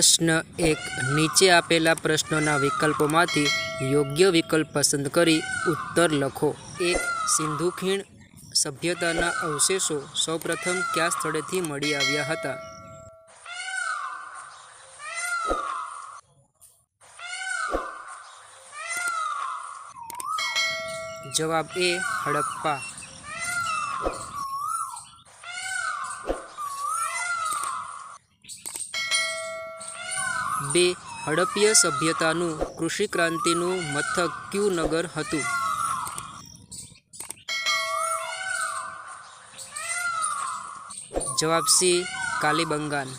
प्रश्न 1 नीचे आपेला प्रश्नों विकल्पोमांथी योग्य विकल्प पसंद करी उत्तर लखो। 1 सिंधु खीण सभ्यताना अवशेषो सौप्रथम क्या स्थळेथी मळी आव्या हता? जवाब ए हड़प्पा। 2 हड़प्पीय सभ्यतानु कृषि क्रांतिनु मथक क्यू नगर हतु? जवाब सी कालीबंगान।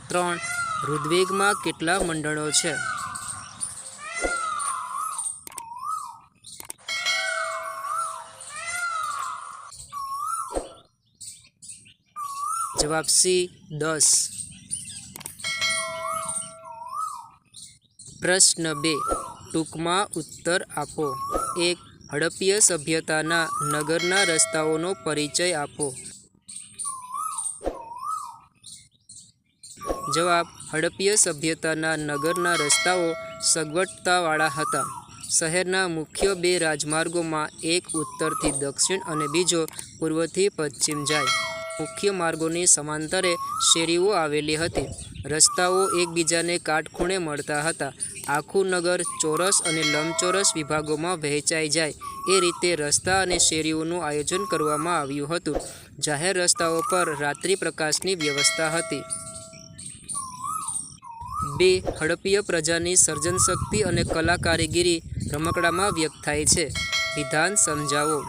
3 ऋग्वेद में केटला मंडलों छे? जवाब सी 10। प्रश्न 2 टूंकमां उत्तर आपो। 1 हड़प्पीय सभ्यताना नगरना रस्ताओनो परिचय आपो। जवाब हड़प्पीय सभ्यताना नगरना रस्ताओ सगवटतावाळा हता। शहेरना मुख्य 2 राजमार्गोमां एक उत्तरथी दक्षिण अने बीजो पूर्वथी पश्चिम जाय। मुख्य मार्गोनी समांतरे शेरीओ आवेली हती। रस्ताओ एकबीजाने काटखूणे मळता हता। आखुं नगर चौरस अने लंबचौरस विभागोमां वहेंचाई जाय ए रीते रस्ता अने शेरीओनुं आयोजन करवामां आव्युं हतुं। जाहेर रस्ताओ पर रात्रि प्रकाशनी व्यवस्था हती। 2 हड़प्पीय प्रजानी सर्जनशक्ति अने कला कारीगरी रमकडामां व्यक्त थाय छे। विधान समजावो।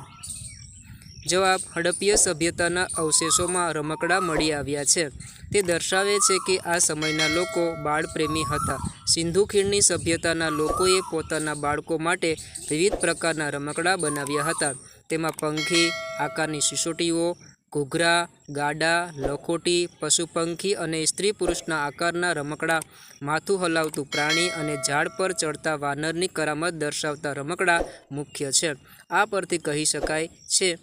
जवाब हड़प्पीय सभ्यताना अवशेषोमां रमकड़ा मळी आव्या छे। ते दर्शावे छे कि आ समयना लोको बाळप्रेमी हता। सिंधु खीणनी सभ्यताना लोकोए पोताना बाळको माटे विविध प्रकारना रमकड़ा बनाव्या हता। तेमां पंखी आकारनी सिसोटीओ, घूघरा, गाडा, लखोटी, पशुपंखी अने स्त्री पुरुषना आकारना रमकड़ा, माथुं हलावतुं प्राणी अने झाड़ पर चढ़ता वानरनी करामत दर्शावता रमकड़ा मुख्य छे। आ परथी कही शकाय छे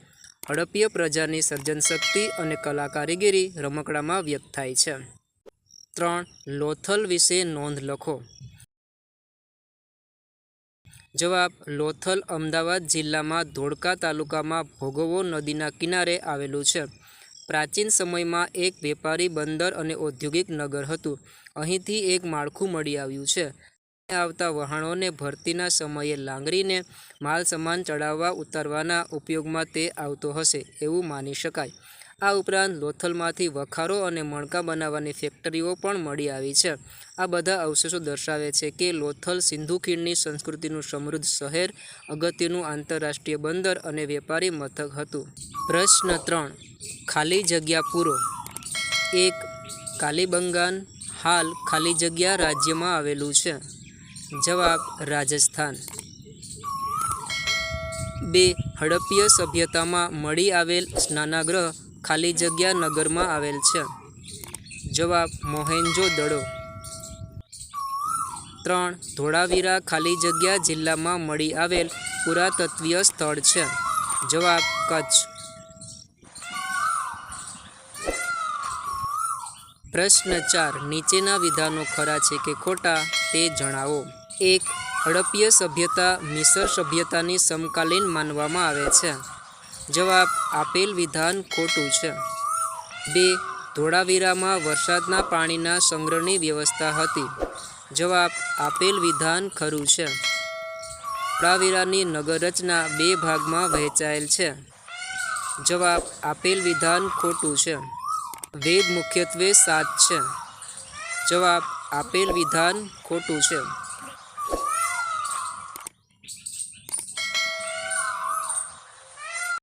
हड़प्पीय प्रजानी सर्जनशक्ति अने कला कारीगरी रमकडामां व्यक्त थाय छे। 3 लोथल विषे नोंध लखो। जवाब लोथल अमदावाद जिल्लामां धोळका तालुकामां भोगवो नदीना किनारे आवेलुं छे। प्राचीन समयमां एक वेपारी बंदर अने औद्योगिक नगर हतुं। અહીંથી एक माळखुं मळी आव्युं छे। आवता वहाणोने भरतीना समये लांगरीने माल सामान चढ़ाववा उतारवाना उपयोगमां ते आवतो हशे एवुं मानी शकाय। आ उपरांत लोथलमांथी वखारो अने मणका बनाववानी फेक्टरीओ पण मळी आवी छे। आ बधा अवशेषो दर्शावे छे के लोथल सिंधु खीणनी संस्कृतिनुं समृद्ध शहेर, अगत्यनुं आंतरराष्ट्रीय बंदर अने वेपारी मथक हतुं। प्रश्न 3 खाली जग्या पूरो। 1 कालीबंगान हाल खाली जग्या राज्यमां आवेलुं छे। जवाब राजस्थान। 2 हड़प्पीय सभ्यतामां मळी आवेल स्नानागृह खाली जग्या नगरमां आवेल छे। जवाब मोहेंजो-दड़ो। 3 धोळावीरा खाली जग्या जिल्लामां मळी आवेल पुरातत्वीय स्थळ छे। जवाब कच्छ। प्रश्न 4 नीचेना विधानो खरा छे के खोटा ते जणावो। 1 हड़प्पीय सभ्यता मिसर सभ्यतानी समकालीन मानवामां आवे छे। जवाब आपेल विधान खोटुं छे। 2 धोळावीरामां वरसादना पाणीना संग्रहनी व्यवस्था हती। जवाब आपेल विधान खरुं छे। धोळावीरानी नगर रचना 2 भागमां वहेंचायेल छे। जवाब आपेल विधान खोटुं छे। वेद मुख्यत्वे 7 छे। जवाब आपेल विधान खोटुं छे।